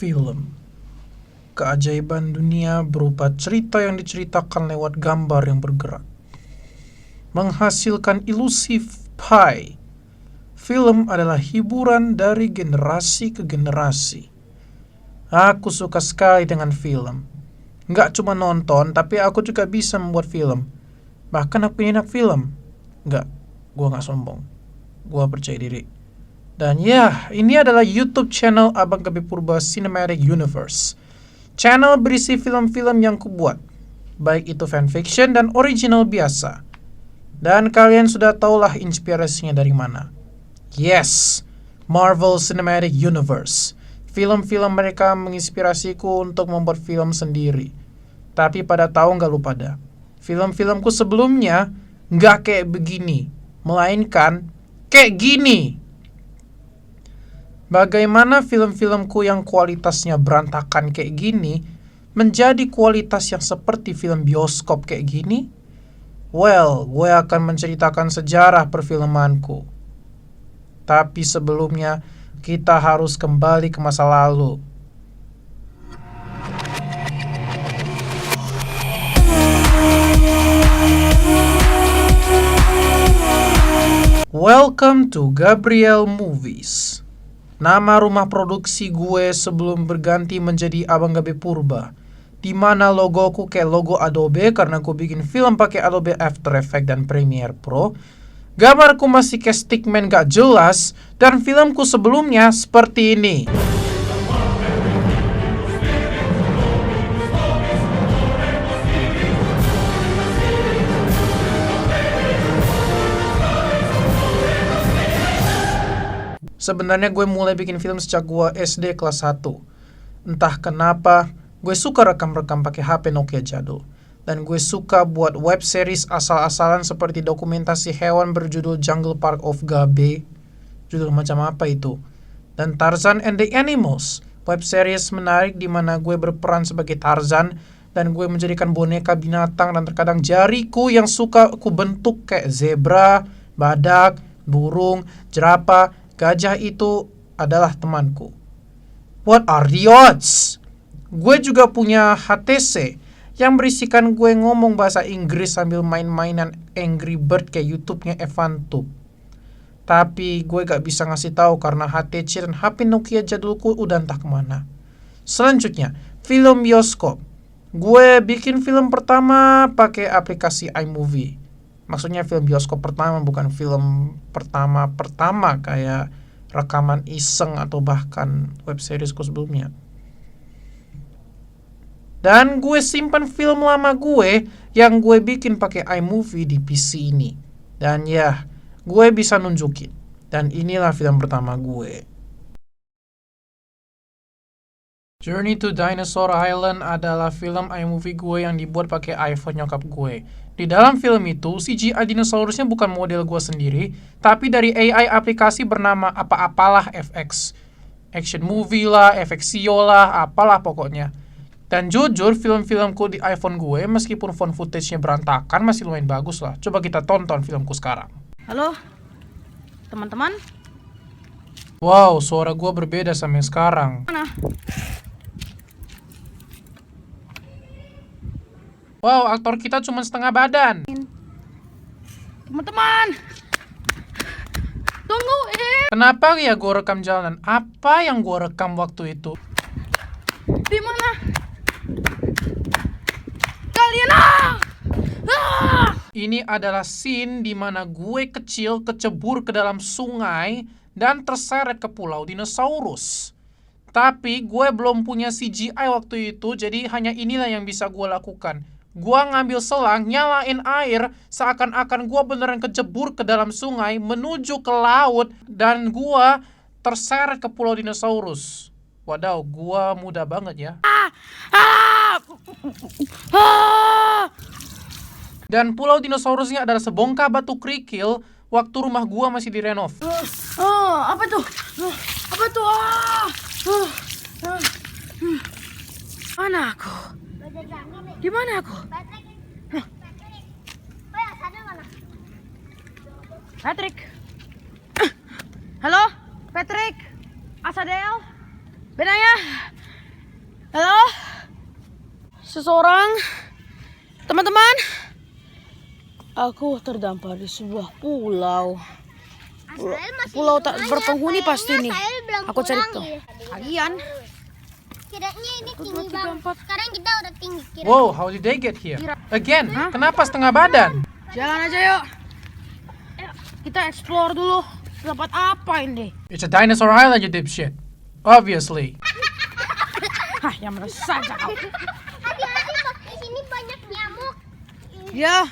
Film. Keajaiban dunia berupa cerita yang diceritakan lewat gambar yang bergerak. Menghasilkan ilusi pie. Film adalah hiburan dari generasi ke generasi. Aku suka sekali dengan film. Nggak cuma nonton, tapi aku juga bisa membuat film. Bahkan aku ini anak film. Nggak, gua nggak sombong. Gua percaya diri. Dan ya, ini adalah YouTube channel Abang Gabi Purba Cinematic Universe. Channel berisi film-film yang kubuat, baik itu fanfiction dan original biasa. Dan kalian sudah tahulah inspirasinya dari mana. Yes, Marvel Cinematic Universe. Film-film mereka menginspirasiku untuk membuat film sendiri. Tapi pada tahu nggak lu pada, film-filmku sebelumnya nggak kayak begini, melainkan kayak gini. Bagaimana film-filmku yang kualitasnya berantakan kayak gini menjadi kualitas yang seperti film bioskop kayak gini? Well, gue akan menceritakan sejarah perfilmanku. Tapi sebelumnya, kita harus kembali ke masa lalu. Welcome to Gabriel Movies. Nama rumah produksi gue sebelum berganti menjadi Abang Gabi Purba, di mana logoku kayak logo Adobe karena gue bikin film pakai Adobe After Effects dan Premiere Pro. Gambarku masih kayak stickman gak jelas, dan filmku sebelumnya seperti ini. Sebenarnya gue mulai bikin film sejak gue SD kelas 1. Entah kenapa, gue suka rekam-rekam pakai HP Nokia jadul. Dan gue suka buat web series asal-asalan seperti dokumentasi hewan berjudul Jungle Park of Gabe. Judul macam apa itu? Dan Tarzan and the Animals. Web series menarik di mana gue berperan sebagai Tarzan dan gue menjadikan boneka binatang, dan terkadang jariku yang suka ku bentuk kayak zebra, badak, burung, jerapah. Gajah itu adalah temanku. What are the odds? Gue juga punya HTC yang berisikan gue ngomong bahasa Inggris sambil main-mainan Angry Bird kayak YouTube-nya Evantube. Tapi gue gak bisa ngasih tahu karena HTC dan HP Nokia jadulku udah entah kemana. Selanjutnya, film bioskop. Gue bikin film pertama pakai aplikasi iMovie. Maksudnya film bioskop pertama, bukan film pertama kayak rekaman iseng atau bahkan web seriesku sebelumnya. Dan gue simpan film lama gue yang gue bikin pakai iMovie di PC ini. Dan ya, gue bisa nunjukin. Dan inilah film pertama gue. Journey to Dinosaur Island adalah film iMovie gue yang dibuat pakai iPhone nyokap gue. Di dalam film itu, CGI dinosaurusnya bukan model gue sendiri, tapi dari AI aplikasi bernama apa-apalah FX. Action movie lah, FXio lah, apalah pokoknya. Dan jujur, film-filmku di iPhone gue, meskipun font footage-nya berantakan, masih lumayan bagus lah. Coba kita tonton filmku sekarang. Halo, teman-teman. Wow, suara gue berbeda sama yang sekarang. Mana? Wow, aktor kita cuma setengah badan. Teman-teman, tunggu. Kenapa ya gue rekam jalanan? Apa yang gue rekam waktu itu? Di mana kalian? Ah! Ini adalah scene di mana gue kecil kecebur ke dalam sungai dan terseret ke pulau dinosaurus. Tapi gue belum punya CGI waktu itu, jadi hanya inilah yang bisa gue lakukan. Gua ngambil selang, nyalain air, seakan-akan gua beneran kecebur ke dalam sungai, menuju ke laut, dan gua terseret ke pulau dinosaurus. Wadaw, gua muda banget ya. Dan pulau dinosaurusnya adalah sebongkah batu kerikil waktu rumah gua masih direnov. Apa tuh? Apa tuh? Mana aku? Di mana aku? Patrick. Halo, Patrick. Asadel. Benaya. seseorang. Teman-teman, aku terdampar di sebuah pulau. Pulau tak berpenghuni pasti nih. Aku cari tuh. Kalian. Kiranya ini tinggi banget. Sekarang kita udah tinggi. Wow, how did they get here? Again, kenapa setengah badan? Jalan aja yuk. Kita explore dulu. Dapat apa ini? It's a dinosaur island, you dipshit. Obviously. Hah, yang mana saja kau. Hati-hati Pak, di sini banyak nyamuk. Ya,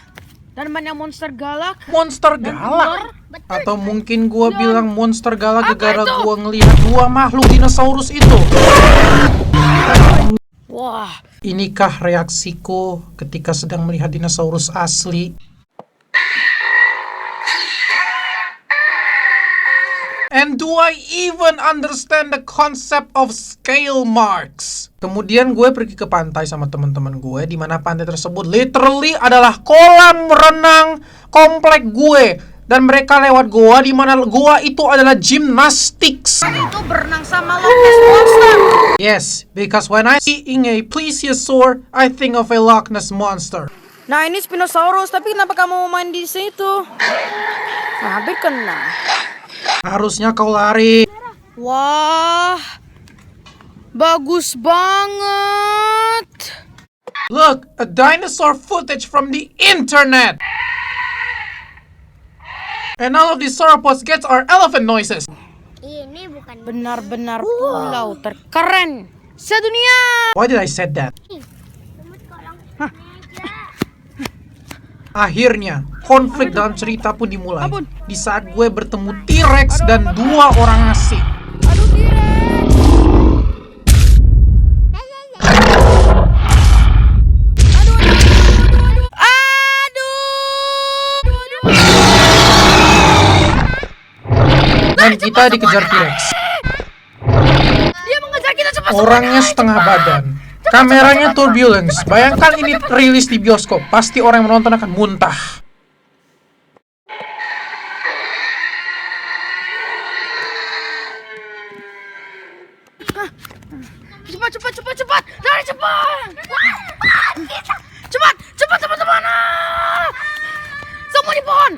dan banyak monster galak. Monster galak? Atau mungkin gua bilang monster galak Apa gara-gara itu? gua ngelihat dua makhluk dinosaurus itu. Wah, Inikah reaksiku ketika sedang melihat dinosaurus asli? And do I even understand the concept of scale marks? Kemudian gue pergi ke pantai sama teman-teman gue, di mana pantai tersebut literally adalah kolam renang komplek gue. Dan mereka lewat goa, di mana goa itu adalah gymnastics. itu berenang sama Loch Ness Monster. Yes, because when I seeing a plesiosaur, I think of a Loch Ness monster. Nah, ini Spinosaurus, tapi kenapa kamu main di situ? Hampir kena. Harusnya kau lari. Wah, bagus banget. Look, a dinosaur footage from the internet. And all of these sauropods gets are elephant noises. Ini bukan Benar-benar pulau terkeren sedunia. Why did I said that? semut kolong. Akhirnya, konflik dalam cerita pun dimulai. Ampun. Di saat gue bertemu T-Rex dan dua orang asing. Aduh, T-Rex. Dan kita dikejar T-Rex. Dia mengejar kita cepat. Orangnya setengah badan. Kameranya turbulence. Bayangkan ini rilis di bioskop. Pasti orang yang menonton akan muntah. Cepat. Lari cepat. Cepat teman-teman. Semua di pohon.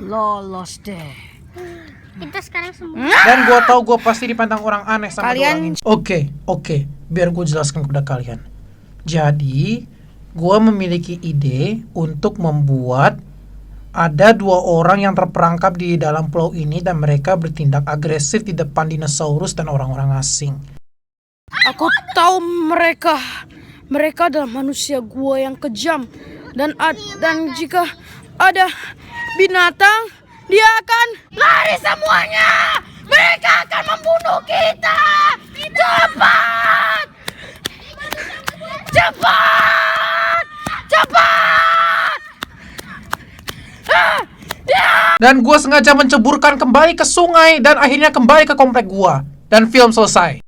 Lolos deh. Kita sekarang semua. Dan gue tahu gue pasti dipandang orang aneh sama dua Kalian- orang ini. Oke. Biar gue jelaskan kepada kalian. Jadi, gue memiliki ide untuk membuat ada dua orang yang terperangkap di dalam pulau ini dan mereka bertindak agresif di depan dinosaurus dan orang-orang asing. Aku tahu mereka. Mereka adalah manusia gua yang kejam dan jika ada binatang, dia akan lari semuanya. Mereka akan membunuh kita. Cepat. Dan gue sengaja menceburkan kembali ke sungai dan akhirnya kembali ke komplek gue. Dan film selesai.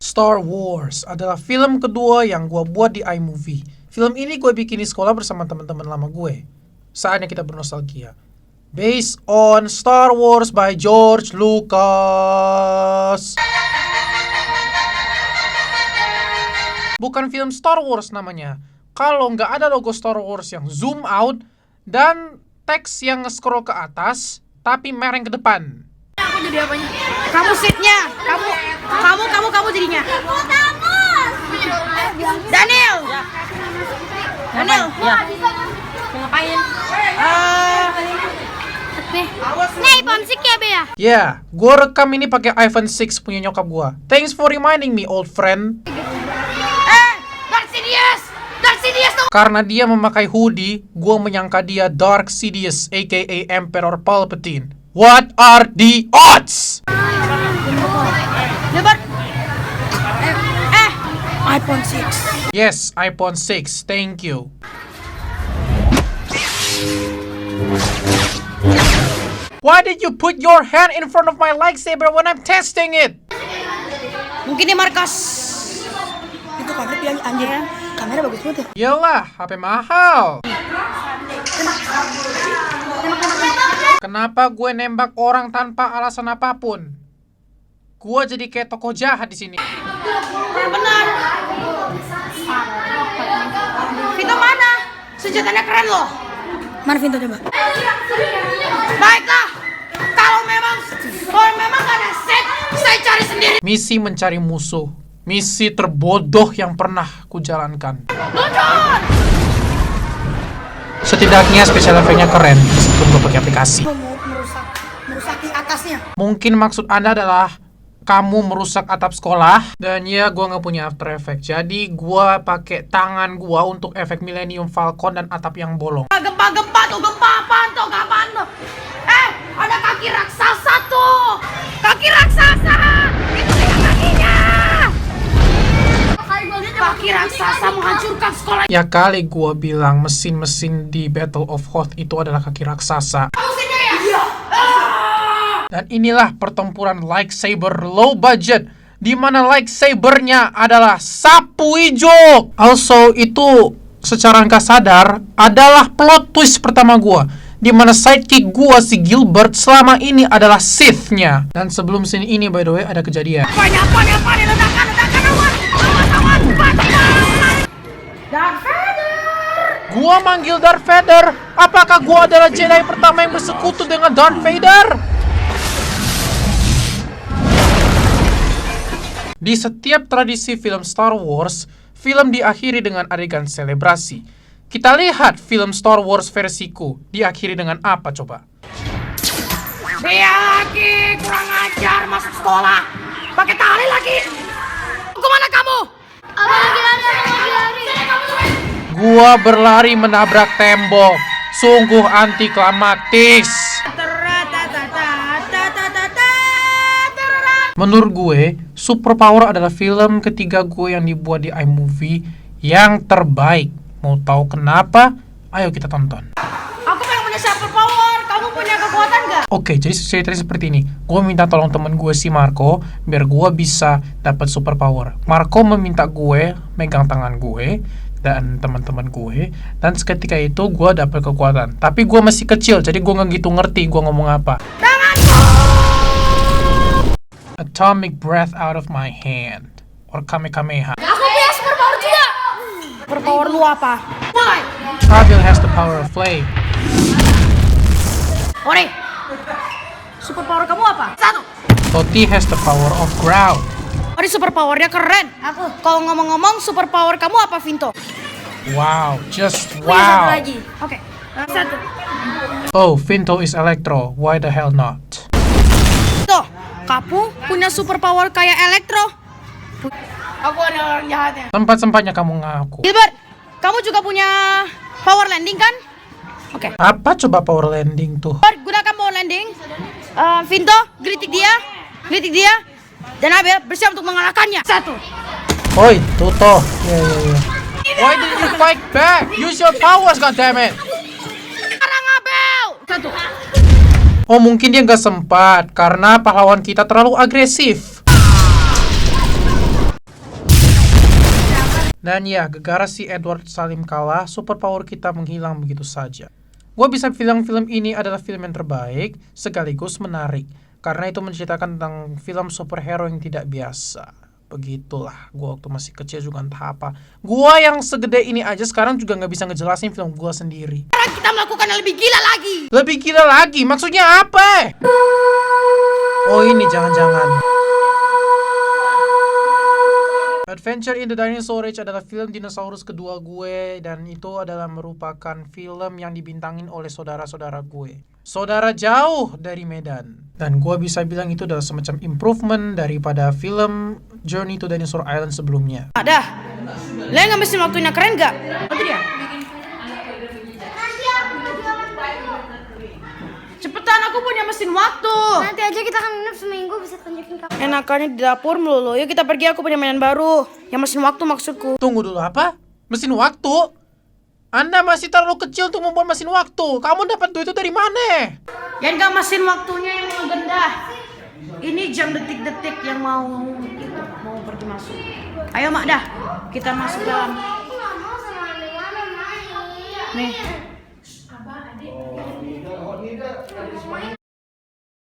Star Wars adalah film kedua yang gue buat di iMovie. Film ini gue bikin di sekolah bersama teman-teman lama gue. Saatnya kita bernostalgia. Based on Star Wars by George Lucas. Bukan film Star Wars namanya. Kalau nggak ada logo Star Wars yang zoom out dan teks yang nge-scroll ke atas, tapi mereng ke depan. Aku jadi apanya? Kamu seatnya. Kamu jadinya. Daniel. Ya. Ngapain? Nih, iPhone 6 ya, Be ya? Ya, gue rekam ini pakai iPhone 6 punya nyokap gue. Thanks for reminding me, old friend. Darth Sidious tuh. Karena dia memakai hoodie, gue menyangka dia Dark Sidious, aka Emperor Palpatine. What are the odds? Lebar. iPhone 6. Yes, iPhone 6, thank you. Why did you put your hand in front of my lightsaber when I'm testing it? Mungkin di markas. Itu kamera bilang anjir. Kamera bagus banget ya. Yalah, HP mahal. Kenapa gue nembak orang tanpa alasan apapun? Gue jadi kayak tokoh jahat di sini. Benar. Vito mana? Senjatanya keren loh. Mana Vito coba? Baiklah. Kalau memang gak ada set, saya cari sendiri. Misi mencari musuh. Misi terbodoh yang pernah kujalankan. Luncur! Setidaknya special effect-nya keren meskipun gue pakai aplikasi. Merusaki atasnya. Mungkin maksud Anda adalah kamu merusak atap sekolah. Dan ya, gue nggak punya After Effects. Jadi gue pakai tangan gue untuk efek Millennium Falcon dan atap yang bolong. Gempa tuh, gempa apaan tuh, kapan tuh? Ada kaki raksasa tuh. Kaki raksasa. Itu dia kakinya. Kaki raksasa menghancurkan sekolah. Ya kali gue bilang mesin-mesin di Battle of Hoth itu adalah kaki raksasa. Musiknya ya? Iya. Dan inilah pertempuran lightsaber low budget, di mana lightsabernya adalah sapu hijau. Also, itu secara nggak sadar adalah plot twist pertama gua, di mana sidekick gua si Gilbert selama ini adalah Sith-nya. Dan sebelum scene ini, by the way, ada kejadian. Apa nih, ledakan, awan. Darth Vader. Gua manggil Darth Vader. Apakah gua adalah Jedi pertama yang bersekutu dengan Darth Vader? Di setiap tradisi film Star Wars, film diakhiri dengan adegan selebrasi. Kita lihat film Star Wars versiku diakhiri dengan apa coba? Dia lagi kurang ajar masuk sekolah. Pakai tali lagi. Kemana kamu? Abang lagi lari. Gua berlari menabrak tembok. Sungguh antiklimaktis. Menurut gue, Superpower adalah film ketiga gue yang dibuat di iMovie yang terbaik. Mau tahu kenapa? Ayo kita tonton. Aku pengen punya superpower. Kamu punya kekuatan gak? Oke, jadi ceritanya seperti ini. Gue minta tolong temen gue si Marco biar gue bisa dapat superpower. Marco meminta gue megang tangan gue dan teman-teman gue, dan seketika itu gue dapat kekuatan. Tapi gue masih kecil, jadi gue nggak gitu ngerti gue ngomong apa. Atomic breath out of my hand, or Kamehameha. Aku punya superpower juga. Superpower lu apa? Mulai. Kabil has the power of flame. Ori. Superpower kamu apa? 1. Toti has the power of ground. Ori superpowernya keren. Aku. Kalau ngomong-ngomong superpower kamu apa, Vinto? Wow, just Satu wow. lagi. Oke. 1. Oh, Vinto is Electro. Why the hell not? Tuh, kamu punya superpower kayak Elektro. Aku ada orang jahatnya. Tempat-tempatnya kamu ngaku. Gilbert, kamu juga punya power landing kan? Oke. Apa coba power landing tuh? Gunakan power landing. Vinto, gelitik dia. Dan Abel bersiap untuk mengalahkannya. 1. Oi, Tuto. Ya. Why did you fight back? Use your powers, goddammit. Sekarang Abel. 1. Oh, mungkin dia nggak sempat karena pahlawan kita terlalu agresif. Dan ya, gara-gara si Edward Salim kalah, superpower kita menghilang begitu saja. Gue bisa bilang film ini adalah film yang terbaik, sekaligus menarik. Karena itu menceritakan tentang film superhero yang tidak biasa. Begitulah, gue waktu masih kecil juga entah apa. Gue yang segede ini aja sekarang juga nggak bisa ngejelasin film gue sendiri. Sekarang kita melakukan yang lebih gila lagi. Lebih gila lagi? Maksudnya apa? Oh ini jangan-jangan. Adventure in the Dinosaur Age adalah film dinosaurus kedua gue, dan itu adalah merupakan film yang dibintangin oleh saudara-saudara gue. Saudara jauh dari Medan. Dan gue bisa bilang itu adalah semacam improvement daripada film Journey to Dinosaur Island sebelumnya. Ada. Lihat nggak mesin waktunya keren nggak? Itu dia. Cepetan, aku punya mesin waktu. Nanti aja kita kan nginep seminggu bisa tunjukin kamu. Enakannya di dapur melulu. Yuk kita pergi, aku punya mainan baru. Yang mesin waktu maksudku. Tunggu dulu, apa? Mesin waktu? Anda masih terlalu kecil untuk membuat mesin waktu. Kamu dapat duit itu dari mana? Ya enggak, mesin waktunya yang mau gendah. Ini jam detik-detik yang mau pergi masuk. Ayo Mak dah, kita masuk dalam. Aku nggak mau sama Anda main. Nih.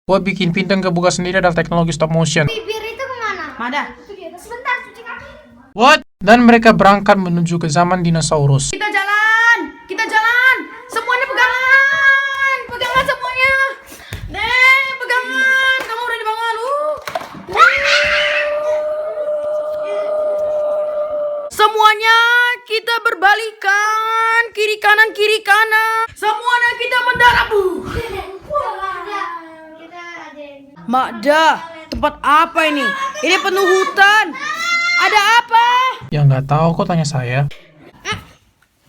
Gue bikin pindang kebuka sendiri adalah teknologi stop motion. Bibir itu kemana? Mada. Sebentar, cuci kaki. What? Dan mereka berangkat menuju ke zaman dinosaurus. Kita jalan. Semuanya pegangan. Pegangan semuanya. Pegangan. Kamu udah dibangun. Semuanya kita berbalikan. Kiri kanan. Semuanya kita mendarat. Makda, tempat apa ini? Ini penuh hutan. Ada apa? Ya nggak tahu kok tanya saya.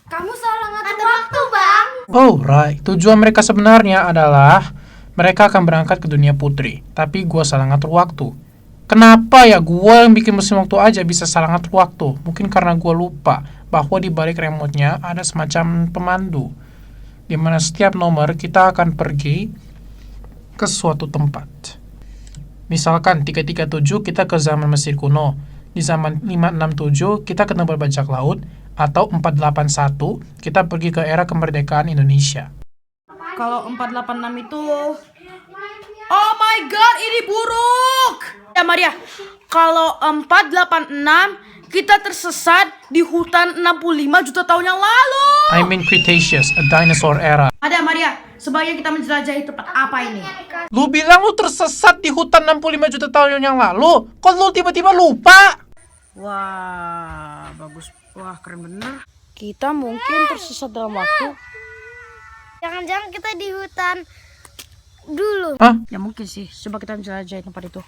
Kamu salah ngatur waktu, Bang. Oh right, tujuan mereka sebenarnya adalah mereka akan berangkat ke dunia putri. Tapi gue salah ngatur waktu. Kenapa ya gue yang bikin mesin waktu aja bisa salah ngatur waktu? Mungkin karena gue lupa bahwa di balik remote-nya ada semacam pemandu, di mana setiap nomor kita akan pergi ke suatu tempat. Misalkan 337 kita ke zaman Mesir kuno, di zaman 567 kita ke tempat bajak laut, atau 481 kita pergi ke era kemerdekaan Indonesia. Kalau 486 itu... Oh my god, ini buruk! Ya Maria, kalau 486 kita tersesat di hutan 65 juta tahun yang lalu. I mean Cretaceous, a dinosaur era. Ada Maria, sebaiknya kita menjelajahi tempat apa ini? Lu bilang lu tersesat di hutan 65 juta tahun yang lalu. Kok lu tiba-tiba lupa? Wah, bagus. Wah, keren bener. Kita mungkin tersesat dalam waktu. Jangan-jangan kita di hutan dulu. Hah? Ya mungkin sih. Coba kita menjelajahi tempat itu.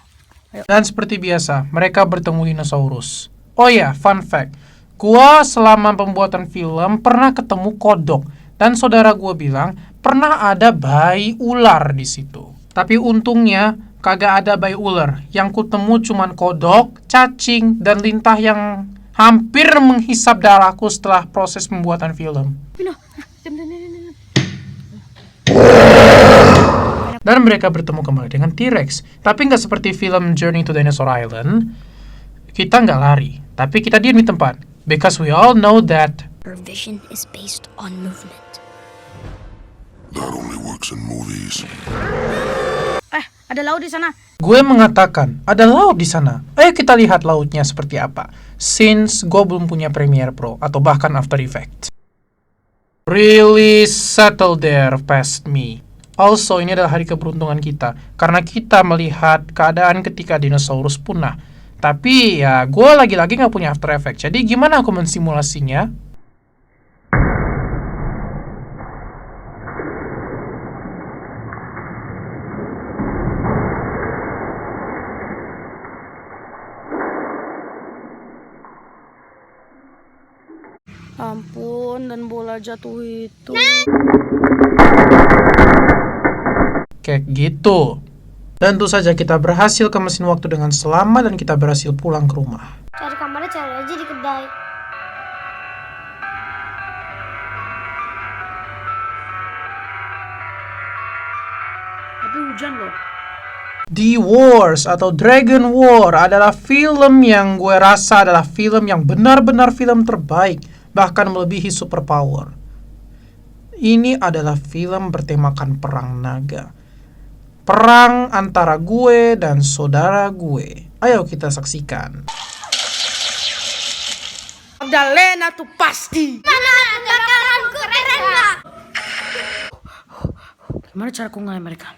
Dan seperti biasa, mereka bertemu dinosaurus. Oh ya, fun fact. Gua selama pembuatan film pernah ketemu kodok. Dan saudara gua bilang, pernah ada bayi ular di situ. Tapi untungnya, kagak ada bayi ular. Yang kutemu cuman kodok, cacing, dan lintah yang hampir menghisap darahku setelah proses pembuatan film. Dan mereka bertemu kembali dengan T-Rex. Tapi nggak seperti film Journey to Dinosaur Island. Kita nggak lari, tapi kita diam di tempat. Because we all know that Her vision is based on movement. That only works in movies. Ada laut di sana. gue mengatakan ada laut di sana. Ayo kita lihat lautnya seperti apa. Since gue belum punya Premiere Pro atau bahkan After Effects. Really settle there past me. Also, ini adalah hari keberuntungan kita karena kita melihat keadaan ketika dinosaurus punah. Tapi ya, gue lagi-lagi nggak punya After Effects. Jadi gimana aku mensimulasinya? Ampun, dan bola jatuh itu. Kayak gitu. Tentu saja kita berhasil ke mesin waktu dengan selamat dan kita berhasil pulang ke rumah. Cari kamarnya cari aja di kedai. Tapi hujan loh. The Wars atau Dragon War adalah film yang gue rasa adalah film yang benar-benar film terbaik, bahkan melebihi superpower. Ini adalah film bertemakan perang naga. Perang antara gue dan saudara gue. Ayo kita saksikan. Magdalena tuh pasti. Mana bakaranku keren nggak? Gimana cara aku ngalahin mereka?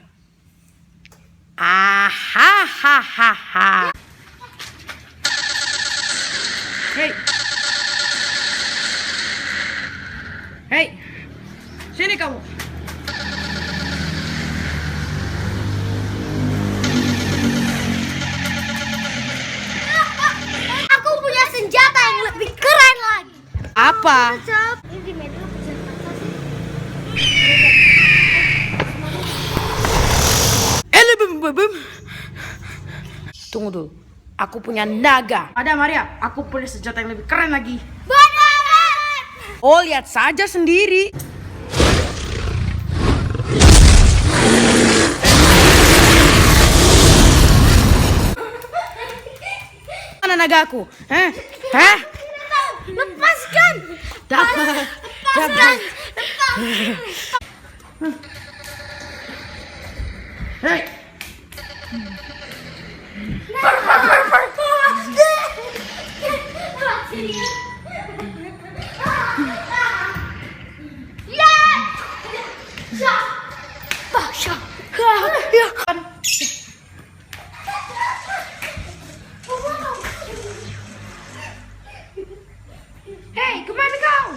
Ahahaha. Hey. Hey. Sini kamu. Aku punya senjata yang lebih keren lagi. Apa? Ini di media senjata sih. Tunggu dulu. Aku punya naga. Ada Maria, aku punya senjata yang lebih keren lagi. Banget. Oh, lihat saja sendiri. Mana nagaku? Hah? Hah? Lepaskan. Dapat. Lepaskan. Hey. Hei, kemana kau?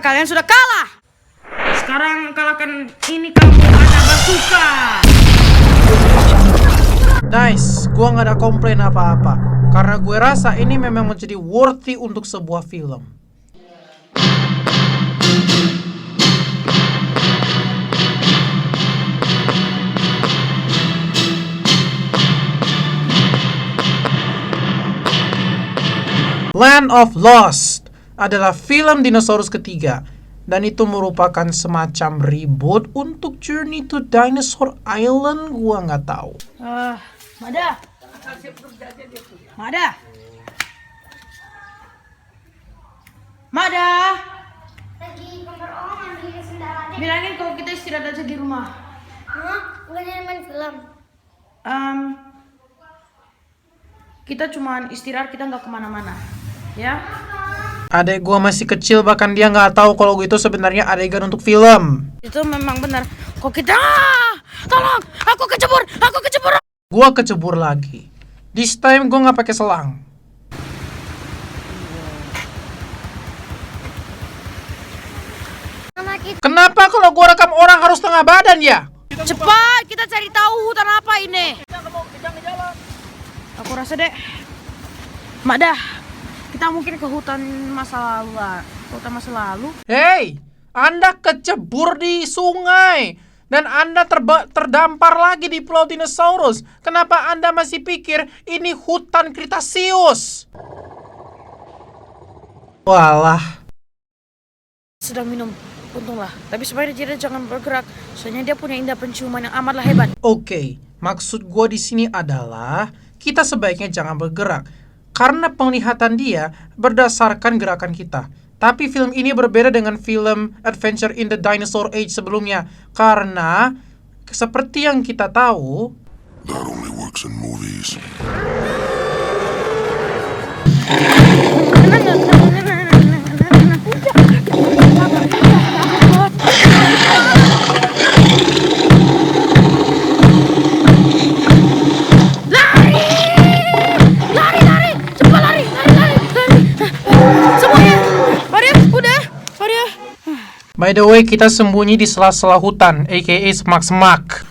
Kalian sudah kalah. Sekarang kalahkan ini kamu ada bazooka. Nice, gua nggak ada komplain apa-apa. Karena gue rasa ini memang menjadi worthy untuk sebuah film. Land of Lost adalah film dinosaurus ketiga, dan itu merupakan semacam reboot untuk Journey to Dinosaur Island. Gua nggak tahu. Mada. Mada. Mada. Lagi kamar om ambil sendalanya. Bilangin kalau kita istirahat aja di rumah. Hah? Bukannya main film? Kita cuman istirahat, kita nggak kemana-mana, ya? Adek gua masih kecil, bahkan dia nggak tahu kalau itu sebenarnya adegan untuk film. Itu memang benar. Kok kita tolong, aku kecebur. Gua kecebur lagi. This time gua nggak pakai selang. Mama kita Kenapa kalau gua rekam orang harus tengah badan ya? Cepat, kita cari tahu hutan apa ini. Aku rasa deh, Mak dah, kita mungkin ke hutan masa lalu lah. Hutan masa lalu. Hei, Anda kecebur di sungai dan Anda terdampar lagi di Pulau Dinosaurus. Kenapa Anda masih pikir ini hutan Kretasius? Walah. Sedang minum, untunglah. Tapi sebaiknya dia jangan bergerak, soalnya dia punya indera penciuman yang amatlah hebat. Oke, maksud gua di sini adalah kita sebaiknya jangan bergerak karena penglihatan dia berdasarkan gerakan kita. Tapi film ini berbeda dengan film Adventure in the Dinosaur Age sebelumnya karena seperti yang kita tahu, That only works in movies. by the way, kita sembunyi di sela-sela hutan, aka semak-semak.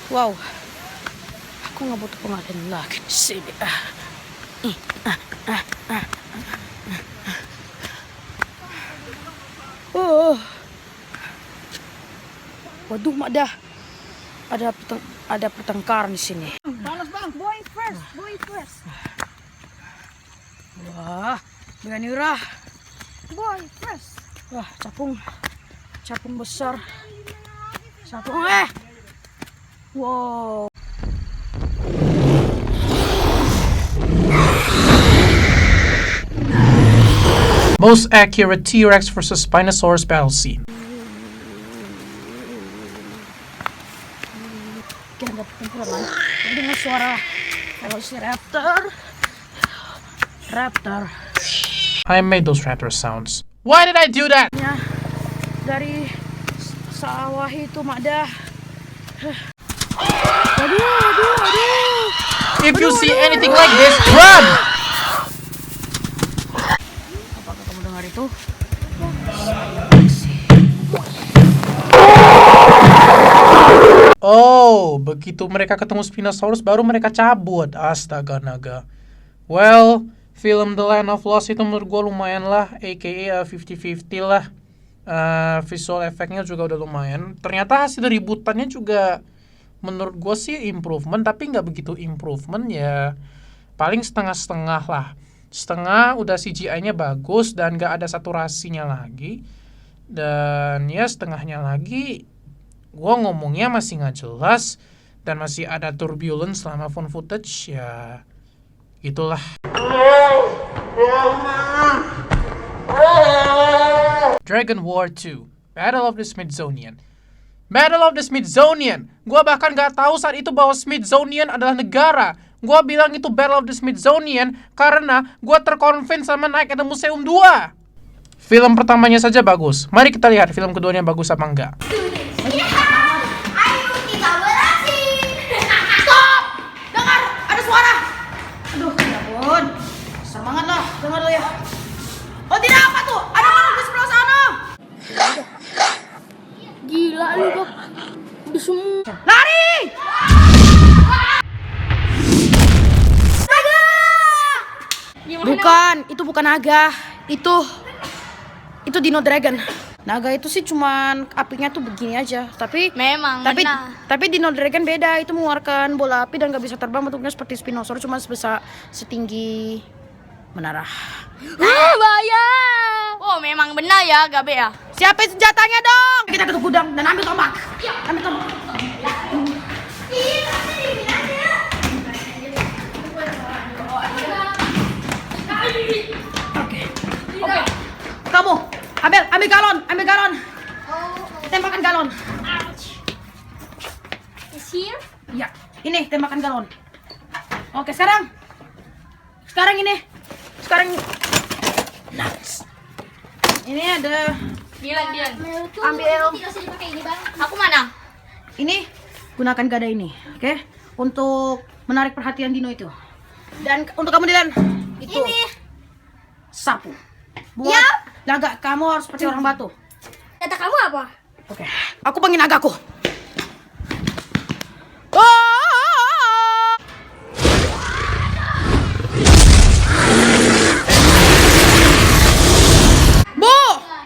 Wow, aku nggak butuh pengakuan lagi di sini. Waduh, Mak dah. Ada pertengkaran di sini. Balas bang, boy first. Wah, dengan Irah. Boy first. Wah, capung besar. Capung Wow. Most accurate T-Rex versus Spinosaurus battle scene. Kita dapat pertempuran. Dengar suara Velociraptor. Raptor. I made those raptor sounds. Why did I do that? Ya, dari sawah itu, Mak dah. Aduh. If you see anything like this, run! Apakah kamu dengar itu? Oh, begitu mereka ketemu Spinosaurus baru mereka cabut. Astaga naga. Well, film The Land of Lost itu menurut gue lumayan lah, aka 50-50 lah. Visual efeknya juga udah lumayan. Ternyata hasil rebootannya juga menurut gue sih improvement, tapi nggak begitu improvement ya. Paling setengah-setengah lah. Setengah udah CGI-nya bagus dan nggak ada saturasinya lagi. Dan ya setengahnya lagi gue ngomongnya masih nggak jelas dan masih ada turbulence selama phone footage ya. Gitulah. Dragon War 2, Battle of the Smithsonian. Battle of the Smithsonian. Gua bahkan gak tahu saat itu bahwa Smithsonian adalah negara. Gua bilang itu Battle of the Smithsonian karena gua terkonvince sama naik ke Museum 2. Film pertamanya saja bagus. Mari kita lihat film keduanya bagus apa enggak. Ayo kita beraksi. Stop! Dengar, ada suara. Aduh, ya ampun. Semangat lah, dengar lo ya. Oh tidak, apa tuh? Ada orang di sebelah sana. Gila lu, Bob. Udah semua. Lari! Bukan, itu bukan naga. Itu Dino Dragon. Naga itu sih cuman apinya tuh begini aja. Tapi Memang benar. tapi Dino Dragon beda. Itu mengeluarkan bola api dan gak bisa terbang. Bentuknya seperti Spinosaurus, cuma sebesar setinggi menara. Bahaya. Oh, memang benar ya, Gabe ya. Siapin senjatanya dong. Kita ke gudang dan ambil tombak. Ambil tombak. Oke. Kamu ambil galon. Tembakan galon. Is here? Ya, ini tembakan galon. Oke, sekarang ini. Nice. Ini ada Dilan. Menurutku Ambil. tidak usah dipakai ini, Bang. Aku mana? ini, gunakan gada ini, oke? Untuk menarik perhatian Dino itu. Dan untuk kamu Dilan, itu Ini. sapu. Buat naga, kamu harus seperti orang batu. Kata kamu apa? Oke, aku panggil nagaku. Oh! Bu,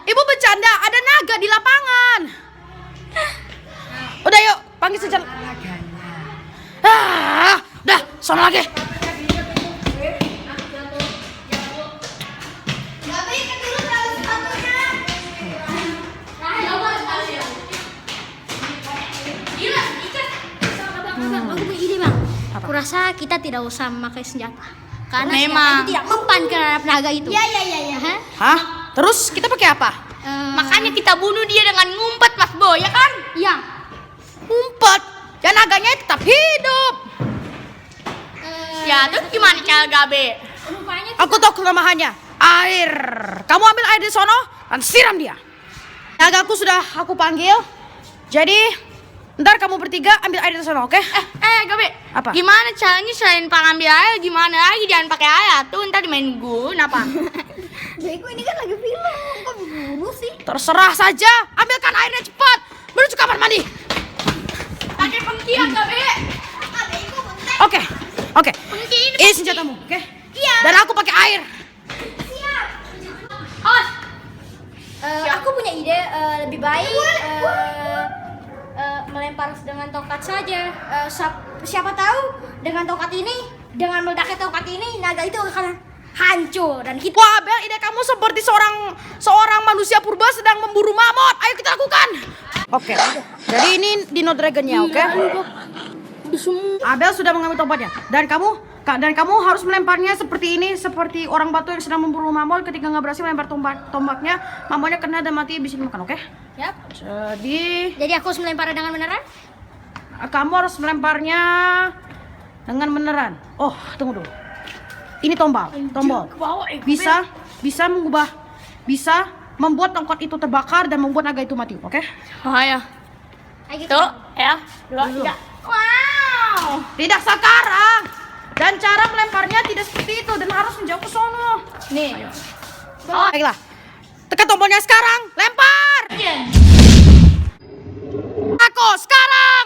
ibu bercanda, ada naga di lapangan. Udah yuk, panggil saja. Udah, sana lagi. Aku punya ide, Bang. Aku rasa kita tidak usah memakai senjata. Karena Memang. senjata itu tidak mempan terhadap naga itu. Iya. Hah? Terus kita pakai apa? Makanya kita bunuh dia dengan ngumpet, Mas Bo, ya kan? Iya. Umpet. Dan naganya tetap hidup. Ya, terus gimana cara Gabe? Rupanya Aku tahu kelemahannya. Air. Kamu ambil air di sono dan siram dia. Nagaku sudah aku panggil. Jadi, ntar kamu bertiga ambil air di sono, oke? Gabe. Apa? Gimana caranya selain pengambil air, gimana lagi jangan pakai air tuh ntar dimain gun apa? Bego, ini kan lagi film. Kok buru sih? Terserah saja. Ambilkan airnya cepat. Menuju kamar mandi. Pakai pengkian Gabe. Bego, bentar. Oke. Ini senjatamu, oke? Iya. Dan aku pakai air. Siap. Os. Aku punya ide, lebih baik melempar dengan tongkat saja. Siapa tahu dengan tongkat ini, dengan meledaknya tongkat ini, naga itu akan hancur dan kita. Wah, Bel, ide kamu seperti seorang manusia purba sedang memburu mamut. Ayo kita lakukan. Oke. Jadi ini Dino Dragon-nya, oke? Abel sudah mengambil tombaknya. Dan kamu harus melemparnya seperti ini, seperti orang batu yang sedang memburu mamut. Ketika nggak berhasil melempar tombaknya, mamutnya kena dan mati bisa dimakan, oke? Yap. Jadi Aku harus melempar dengan beneran? kamu harus melemparnya dengan beneran. Oh, tunggu dulu. Ini tombol. Bisa membuat tongkat itu terbakar dan membuat naga itu mati, oke? Oh ya. Ayo gitu. Tuh, ya. 2, 3. Wow. Tidak sekarang. Dan cara melemparnya tidak seperti itu dan harus menjauh ke sono. Nih. Baiklah. Tekan tombolnya sekarang. Lempar. Aku sekarang.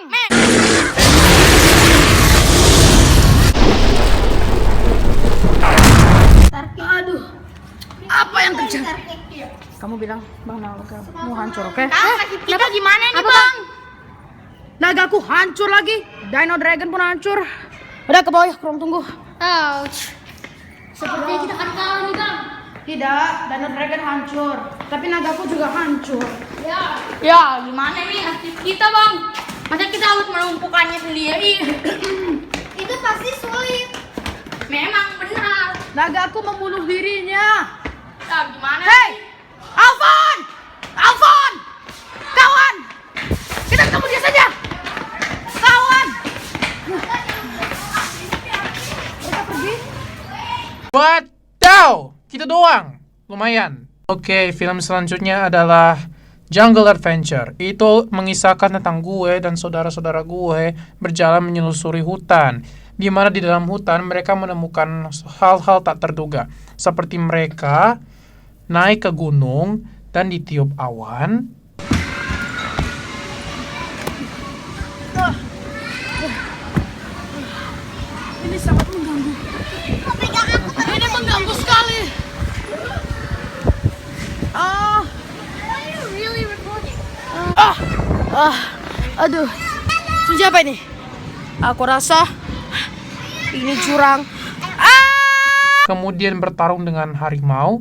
Ntar apa yang terjadi? Kamu bilang Bang Naga mau hancur, oke? Kita gimana nih bang? Nagaku hancur lagi. Dino Dragon pun hancur. Udah ke bawah ya, kurang tunggu. Ouch. Sepertinya kita akan kalah nih bang. Tidak, Dino Dragon hancur. Tapi nagaku juga hancur. Ya gimana nih nasib kita bang? Masa kita harus melumpuhkannya sendiri? Itu pasti sulit. Memang benar. Nagaku membunuh dirinya. Ya gimana? Hei, Alfon! Alfon! Kawan! Kita ketemu dia saja! Kawan! Mereka pergi? Wadaw! Gitu doang. Lumayan. Oke, film selanjutnya adalah Jungle Adventure. Itu mengisahkan tentang gue dan saudara-saudara gue berjalan menyelusuri hutan. Di mana di dalam hutan mereka menemukan hal-hal tak terduga. Seperti mereka naik ke gunung dan ditiup awan. Ini sangat mengganggu. Ini mengganggu sekali. Aduh. Suji apa ini? Aku rasa ini jurang. Kemudian bertarung dengan harimau.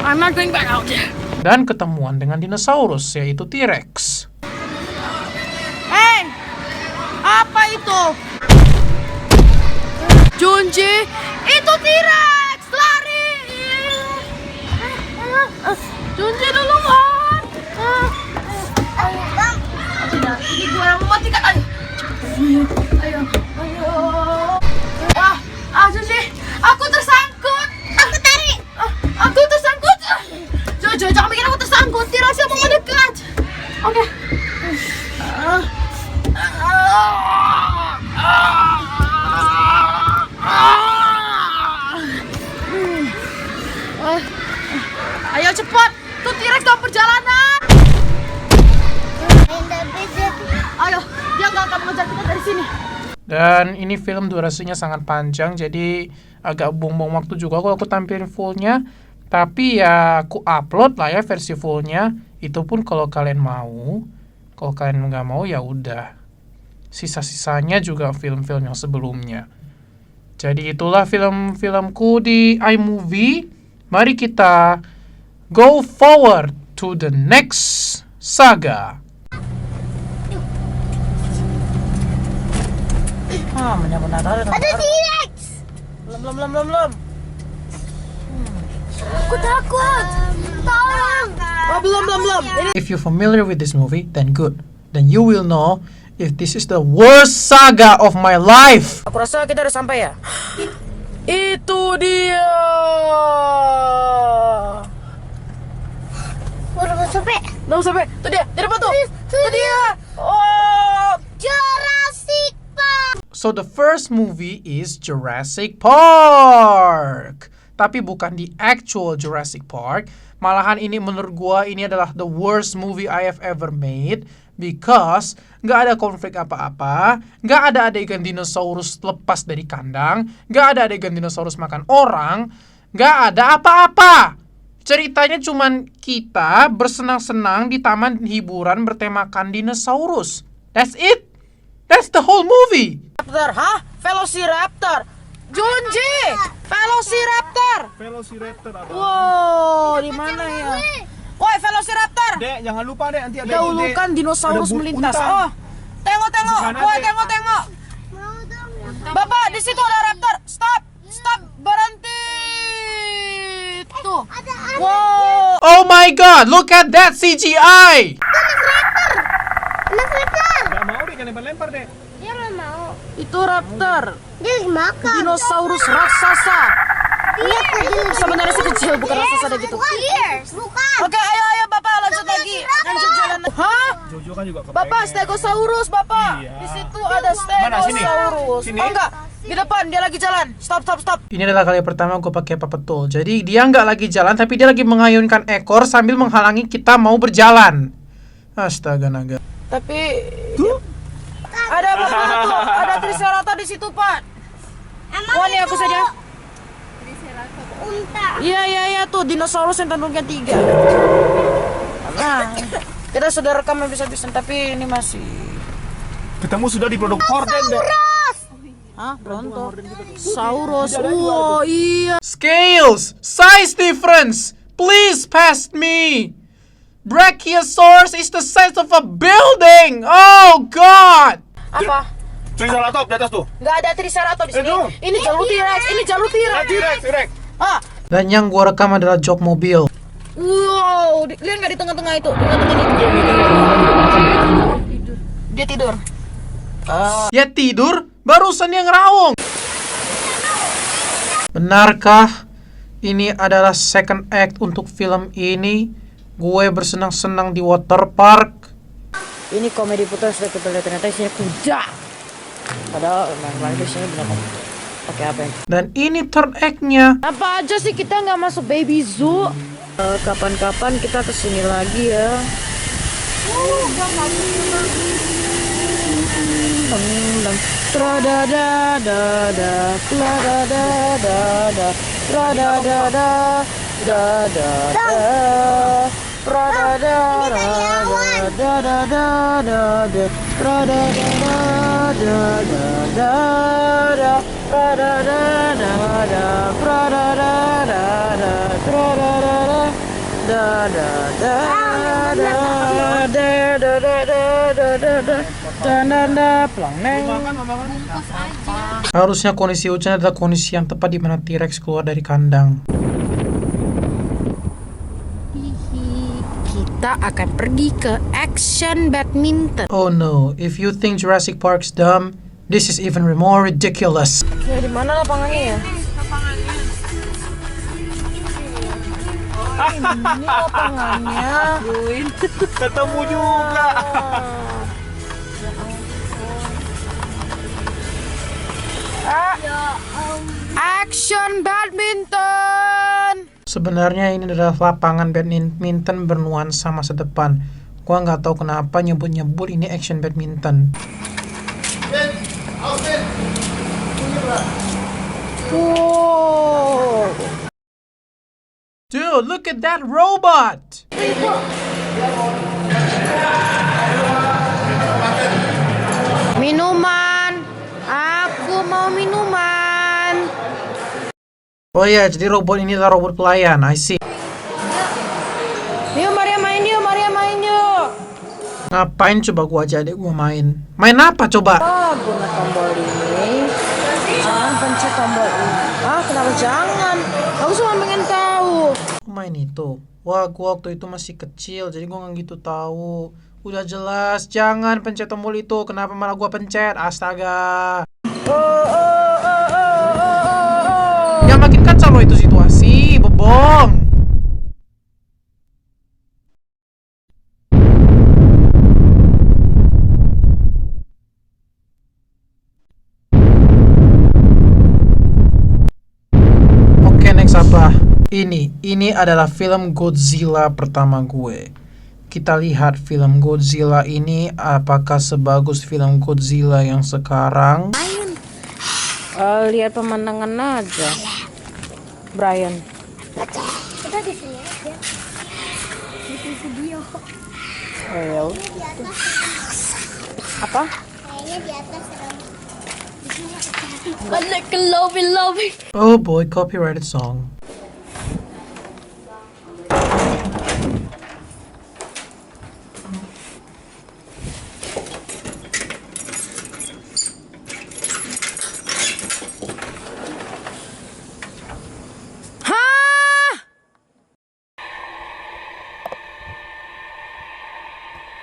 I'm not going back out there. Dan ketemuan dengan dinosaurus, yaitu T-Rex. Hey, apa itu? Junji, itu T-Rex, lari! Junji duluan! Tidak, ini gue yang mematikan. Ayo. Junji, aku tersangkut. Aku tarik. Aku tersangkut. Jangan bikin aku tersangkut. T-Rex yang mau mendekat. Oke. Ayo cepat, tuh T-Rex dalam perjalanan. Ayo, dia nggak akan mengejar kita dari sini. Dan ini film durasinya sangat panjang, jadi agak buang-buang waktu juga kalau aku tampilin fullnya. Tapi ya aku upload lah ya versi fullnya. Itu pun kalau kalian mau. Kalau kalian nggak mau ya udah. Sisa-sisanya juga film-film yang sebelumnya. Jadi itulah film-filmku di iMovie. Mari kita go forward to the next saga. Ada T-Rex. Belum. Aku takut. Tolong. Oh, belum. If you're familiar with this movie, then good. Then you will know if this is the worst saga of my life. Aku rasa kita udah sampai ya. Itu dia. Udah mau sampai. Belum sampai. Tuh dia, di depan tuh. Tuh dia. Oh, Jurassic Park. So the first movie is Jurassic Park. Tapi bukan the actual Jurassic Park. Malahan ini menurut gua ini adalah the worst movie I have ever made. Because nggak ada konflik apa-apa, nggak ada adegan dinosaurus lepas dari kandang, nggak ada adegan dinosaurus makan orang, nggak ada apa-apa. Ceritanya cuman kita bersenang-senang di taman hiburan bertemakan dinosaurus. That's it. That's the whole movie. Raptor, hah? Velociraptor. Junji, Velociraptor. Wow, di mana ya? Woi, Velociraptor. Dek, jangan lupa dek, nanti ada Dahulukan dinosaurus ada melintas. untang. Oh, tengok. Sana, Woi, Dek. tengok. Bapak, di situ ada raptor. Stop, berhenti. Tuh. Wow. Oh my god, look at that CGI. Gak mau dek, jangan lempar-lempar dek. Dia nggak mau. Itu raptor. Dia makan. Dinosaurus raksasa. Iya, Sebenarnya sih kecil, bukan raksasa deh gitu. Bukan. Oke, ayo Bapak lanjut lagi. Lanjut jalan. Hah? Jojo itu kan juga kepengen. Bapak, Stegosaurus, Bapak. Iya. Di situ ada Mana, sini? Stegosaurus. Sini? Oh enggak, di depan dia lagi jalan. Stop. Ini adalah kali pertama gue pakai Paw Patrol. Jadi dia nggak lagi jalan, tapi dia lagi mengayunkan ekor sambil menghalangi kita mau berjalan. Astaga naga. Tapi ada Bapak tuh, ada Triceratops di situ, Pak. Wah, nih aku saja. Unta. Iya tuh dinosaurus yang tanduknya 3. Nah, kita sudah rekam habis-habisan tapi ini masih. Ketemu sudah di produk horden deh. Hah, Brontosaurus. Oh iya. Scales! Size difference! Please pass me! Brachiosaurus is the size of a building! Oh God! Apa? Triceratops di atas tuh. Nggak ada Triceratops di sini. Ini jalur T-Rex. T-Rex. Ah, Dan yang gua rekam adalah jok mobil. wow, lihat nggak di tengah-tengah itu? Dia tidur. Ya tidur, barusan yang raung. Benarkah ini adalah second act untuk film ini? Gue bersenang-senang di water park. Ini komedi putar sudah kita lihat, ternyata isinya kuda. Padahal main-main di sini benar pakai apa yang? Dan ini third act-nya. Apa aja sih kita nggak masuk baby zoo? Kapan-kapan kita kesini lagi ya. Harusnya kondisi hujan adalah kondisi yang tepat di mana T-Rex keluar dari kandang. Kita akan pergi ke action badminton. Oh no, if you think Jurassic Park's dumb, this is even more ridiculous. Ya di mana lapangannya ya? Ini lapangannya. Ketemu juga. Action badminton. Sebenarnya ini adalah lapangan badminton bernuansa masa depan. Gua nggak tahu kenapa nyebut-nyebut ini action badminton. Wow. Dude, look at that robot! Minuman. Aku mau minuman. Oh ya, jadi robot ini adalah robot pelayan. I see. Yuk Maria main yuk. Ngapain coba gua aja adek gua main? Main apa coba? Guna tombol ini. Pencet tombol ini. Kenapa jangan? Aku cuma pengen tahu. Main itu. Wah, gua waktu itu masih kecil, jadi gua nggak gitu tahu. Udah jelas, jangan pencet tombol itu. Kenapa malah gua pencet? Astaga. Yang makin kacau loh itu situasi, bebong. Oke, next apa? Ini adalah film Godzilla pertama gue. Kita lihat film Godzilla ini apakah sebagus film Godzilla yang sekarang. Lihat pemandangan aja. Brian. Kita di sini aja. Bikin video. Oh ya. Apa? Kayaknya di atas serem. Balik ke lobby. Oh boy, copyrighted song.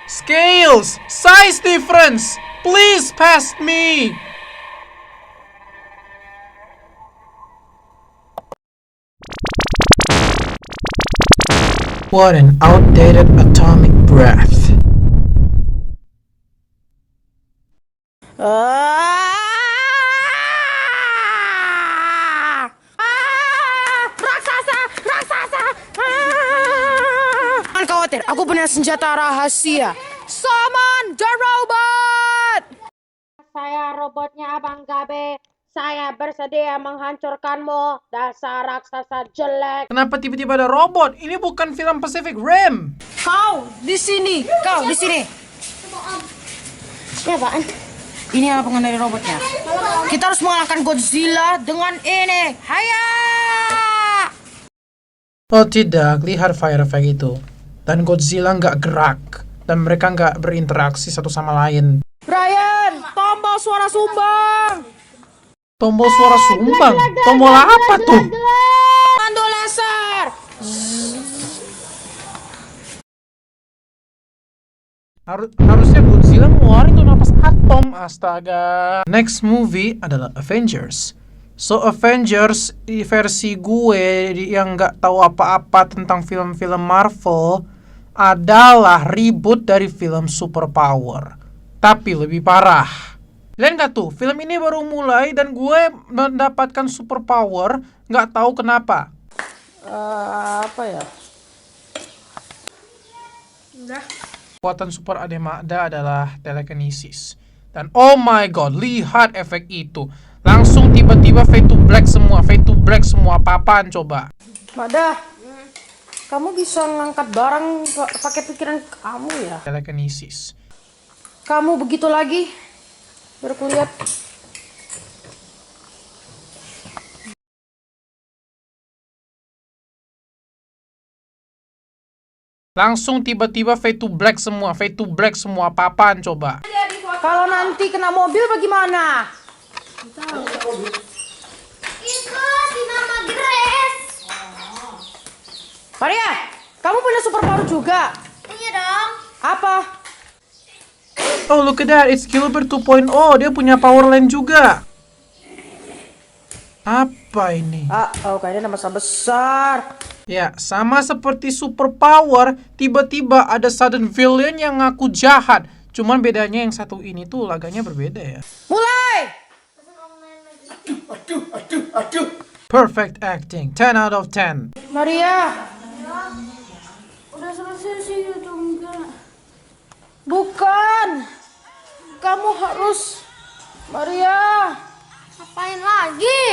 Scales! Size difference! Please pass me! What an outdated atomic breath. Jangan khawatir, aku punya senjata rahasia. Summon the robot! Saya robotnya Abang Gabe. Saya bersedia menghancurkanmu, dasar raksasa jelek. Kenapa tiba-tiba ada robot? Ini bukan film Pacific Rim. Kau di sini, kau di sini. Ini apaan? Ini apa pengendali robotnya? Kita harus mengalahkan Godzilla dengan ini. Haya! Oh tidak, lihat fire effect itu. Dan Godzilla nggak gerak. Dan mereka nggak berinteraksi satu sama lain. Brian, tombol suara sumbang. Tombol suara sumbang? Tombol apa tuh? Komando laser. Harusnya Godzilla ngeluarin tuh napas atom. Astaga. Next movie adalah Avengers. So Avengers di versi gue yang nggak tahu apa-apa tentang film-film Marvel adalah reboot dari film Superpower. Tapi lebih parah. Lihat nggak tuh, film ini baru mulai dan gue mendapatkan superpower, nggak tahu kenapa. Apa ya? Kekuatan super Ademada adalah telekinesis. Dan oh my god, lihat efek itu. Langsung tiba-tiba fade to black semua, apa-apaan coba. Mada, kamu bisa ngangkat barang pakai pikiran kamu ya? Telekinesis. Kamu begitu lagi? Berkulihat. Langsung tiba-tiba fade to black semua, apa-apaan coba. Kalau nanti kena mobil bagaimana? Ikut di Mama Grace. Maria, kamu punya superpower juga? Punya dong. Apa? Oh look at that, it's Gilbert 2.0, dia punya power line juga. Apa ini? Kayaknya nama besar. Ya, sama seperti superpower, tiba-tiba ada sudden villain yang ngaku jahat. Cuman bedanya yang satu ini tuh laganya berbeda ya. Mulai! Perfect acting, 10 out of 10. Maria, Udah selesai sih itu enggak. bukan. Kamu harus... Maria, Ngapain lagi?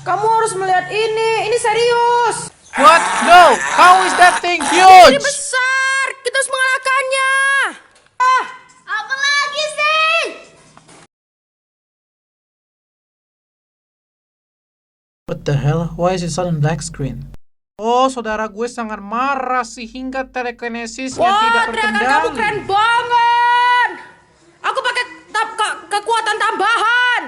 kamu harus melihat ini. Ini serius. What? No! How is that thing Ini huge? besar. Kita harus mengalahkannya. Apa lagi sih? What the hell? Why is it sudden black screen? Oh, saudara gue sangat marah sehingga telekinesisnya tidak teriakan terkendali. kamu keren banget. Aku pakai kekuatan tambahan.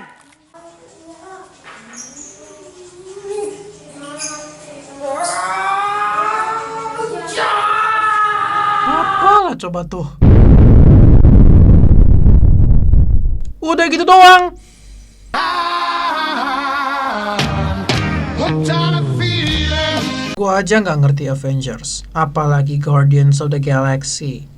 Apalah coba tuh. Udah gitu doang. Gua aja nggak ngerti Avengers, apalagi Guardians of the Galaxy.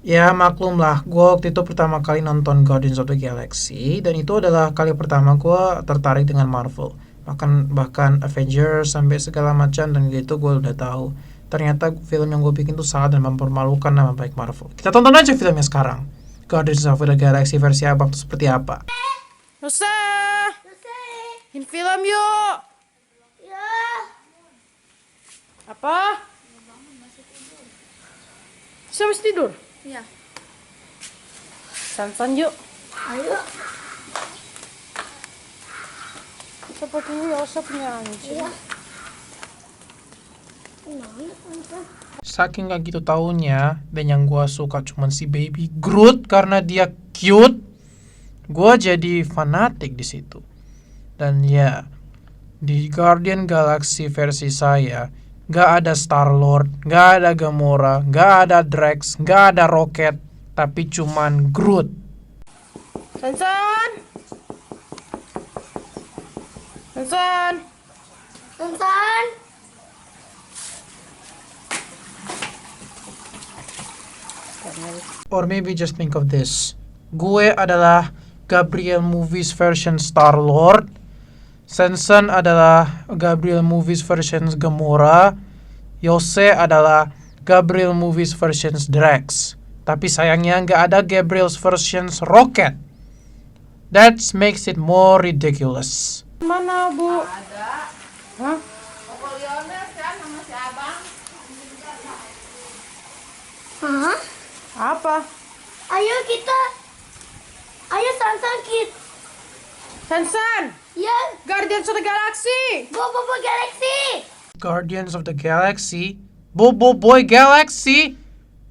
Ya maklum lah, gue waktu itu pertama kali nonton Guardians of the Galaxy dan itu adalah kali pertama gue tertarik dengan Marvel. Bahkan Avengers sampai segala macam dan gitu gue udah tahu. Ternyata film yang gue bikin tuh salah dan mempermalukan nama baik Marvel. Kita tonton aja filmnya sekarang. Guardians of the Galaxy versi abang tuh seperti apa? Nusa, in film yuk. Ya. Apa? Siapa tidur? Iya. Sansan yuk. Ayo. Sepertinya Yosa punya anjing. Iya. Saking gak gitu taunya, dan yang gue suka cuman si Baby Groot karena dia cute, gue jadi fanatik di situ. Dan ya, di Guardian Galaxy versi saya, gak ada Star-Lord, gak ada Gamora, gak ada Drax, gak ada Rocket, tapi cuman Groot. Sansan. Sansan. Tonton. Or maybe just think of this. Gue adalah Gabriel Movies version Star-Lord. Sensen adalah Gabriel Movies version Gamora. Yose adalah Gabriel Movies version Drax. Tapi sayangnya nggak ada Gabriel's version Rocket. That makes it more ridiculous. Mana, Bu? Hah? Hah? Apa? Ayo kita. Ayo Sansan Kid. Sensen! Ya, Guardians of the Galaxy! go Galaxy. Guardians of the Galaxy? Bobo Boy Galaxy?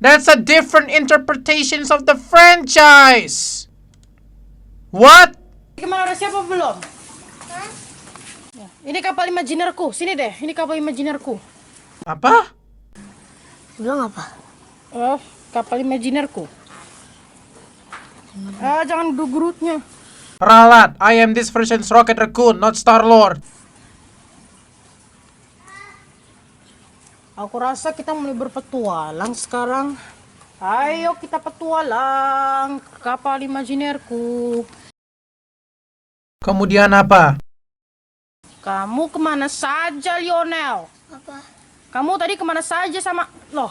That's a different interpretations of the franchise! What? Gimana, udah siapa belum? Ya, ini kapal Imagineerku. Sini deh, ini kapal Imagineerku. Apa? Bilang apa? Oh, kapal Imagineerku. Jangan Groot-nya. Ralat, I am this version's Rocket Raccoon, not Star-Lord. Aku rasa kita mulai berpetualang sekarang. Ayo kita petualang ke kapal Imagineerku. Kemudian apa? Kamu kemana saja, Lionel? Apa? Kamu tadi kemana saja sama... Loh,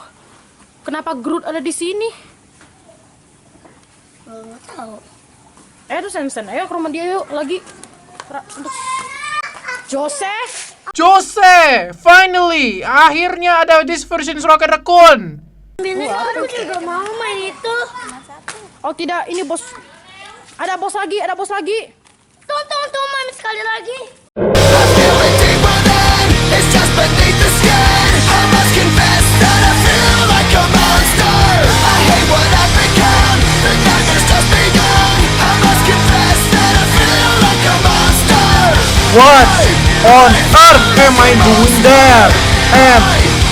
kenapa Groot ada di sini? Nggak tahu. Tuh Sensen, ayo ke rumah dia yuk lagi. Untuk Joseph. Jose! Finally! Akhirnya ada this version's Rocket Raccoon! Aku juga mau main itu. Oh tidak, ini bos. Ada bos lagi, ada bos lagi. Tuh, main sekali lagi. What on earth am I doing there? Am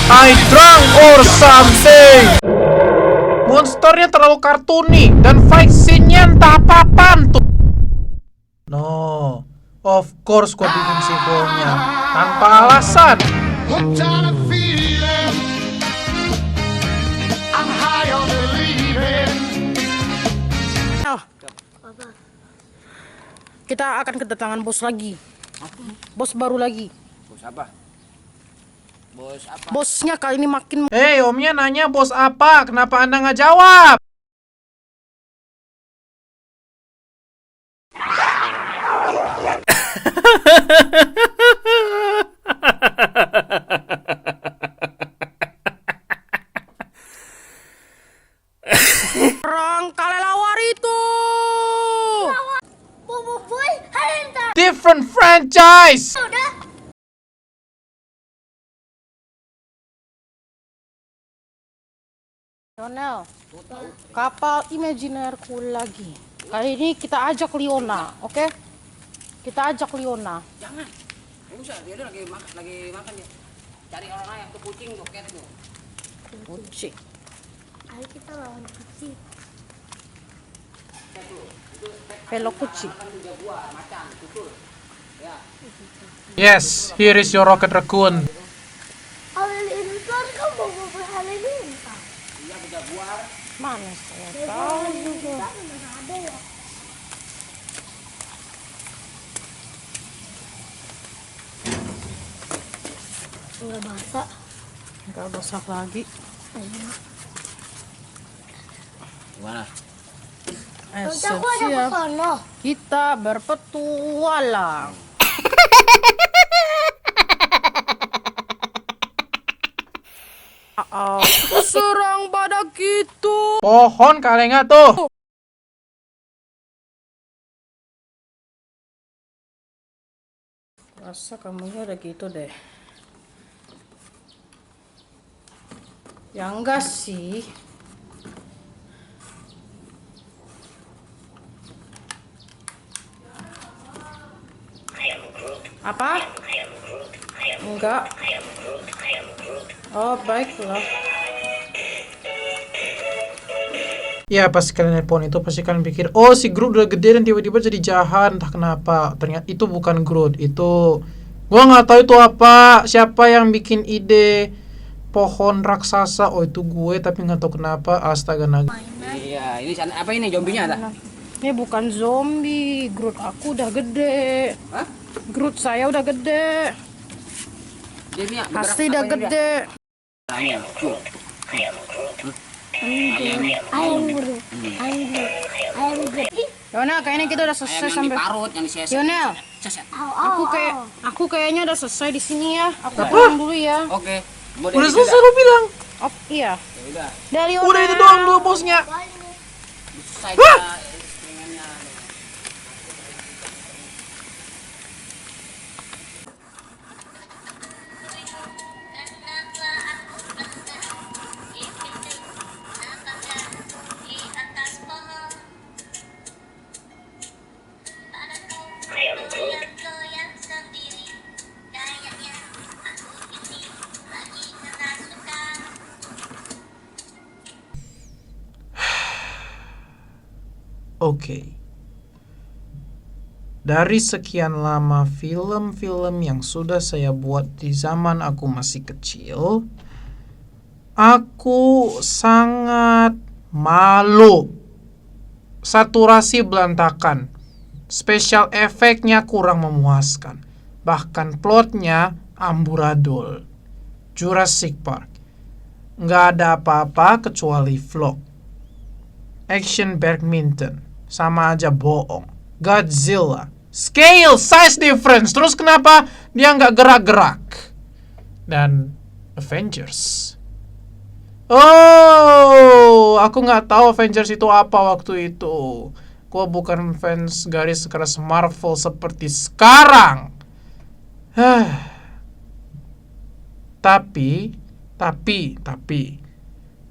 I drunk or something? Monsternya terlalu kartuni dan fight scene-nya entah apa-apaan tuh. No, of course gua bikin sequelnya tanpa alasan. Hooked on a feeling. I'm high on believing. Oh. Kita akan kedatangan bos lagi. Bos baru lagi. Bos apa? Bos apa? Bosnya kali ini makin... Hei, omnya nanya bos apa? Kenapa anda nggak jawab? Orang kelelawar itu. Bobo Boy, Halenta. Different franchise! Udah. Lionel, kapal Imagineerku lagi. Kali ini kita ajak Leona, oke? Kita ajak Leona. Jangan. Nggak usah, dia lagi makan ya. Cari orang lain tuh kucing tuh, cat tuh. Kucing. Ayo kita lawan kucing. Pelok kucing. Yes, here is your Rocket Raccoon. Halilintar kan Bobo Boy Halilintar. Mana saya tahu juga. Ada ya. Enggak basah. Enggak basah lagi. Gimana? Nanti aku ada ke Siap. sono. Kita berpetualang. Serang badak itu. Pohon kali nggak tuh? Rasa kamunya udah gitu deh. Ya enggak sih. Apa? Enggak. Oh, baiklah. Ya, pasti kalian nelpon itu pasti kalian pikir, oh si Groot udah gede dan tiba-tiba jadi jahat, entah kenapa. Ternyata itu bukan Groot, itu gua nggak tahu itu apa. Siapa yang bikin ide pohon raksasa? Oh itu gue, tapi nggak tahu kenapa. Astaga naga. Iya, ini apa ini zombinya ada? Ini bukan zombie, Groot aku udah gede. Hah? Groot saya udah gede. Dia ini Pasti udah gede. Ayam. Yonel, kayaknya kita udah selesai Ayam yang sampai. diparut, yang diseset. Yonel, Seset. aku kayaknya udah selesai di sini ya. Aku pulang dulu ya. Oke. Mau Udah dari selesai kita? lu bilang. Oh iya. Ya udah. Dari Udah itu doang dulu bosnya. Selesai kita eksperimennya. Oke. Dari sekian lama film-film yang sudah saya buat di zaman aku masih kecil, aku sangat malu. Saturasi berantakan. Special efeknya kurang memuaskan. Bahkan plotnya amburadul. Jurassic Park. Nggak ada apa-apa kecuali vlog. Action badminton. Sama aja bohong. Godzilla. Scale, size difference. Terus kenapa dia nggak gerak-gerak? Dan Avengers. Oh, aku nggak tahu Avengers itu apa waktu itu. Gua bukan fans garis keras Marvel seperti sekarang. Tapi,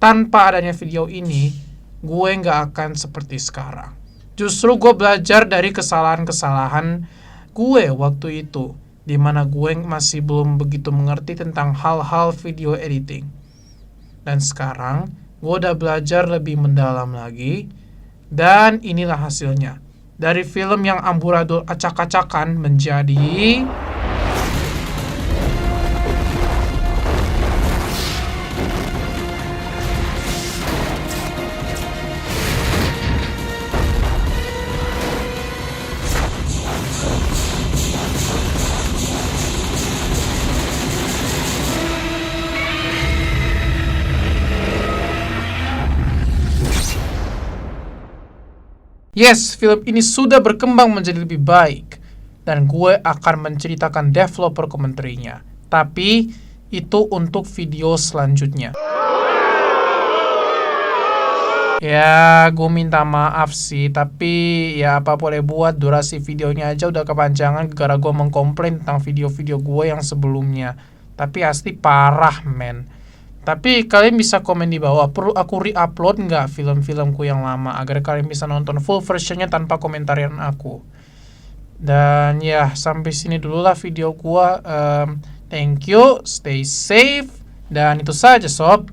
tanpa adanya video ini, gue nggak akan seperti sekarang. Justru gue belajar dari kesalahan-kesalahan gue waktu itu, dimana gue masih belum begitu mengerti tentang hal-hal video editing. Dan sekarang, gue udah belajar lebih mendalam lagi, dan inilah hasilnya. Dari film yang amburadul acak-acakan menjadi... Yes, film ini sudah berkembang menjadi lebih baik. Dan gue akan menceritakan developer komentarnya. Tapi, itu untuk video selanjutnya. Ya, gue minta maaf sih. Tapi, ya apa boleh buat, durasi videonya aja udah kepanjangan gara gue mengkomplain tentang video-video gue yang sebelumnya. Tapi asli parah, men. Tapi kalian bisa komen di bawah, perlu aku re-upload nggak film-filmku yang lama agar kalian bisa nonton full versionnya tanpa komentarian aku. Dan ya, sampai sini dulu lah video gua. Thank you, stay safe, dan itu saja sob.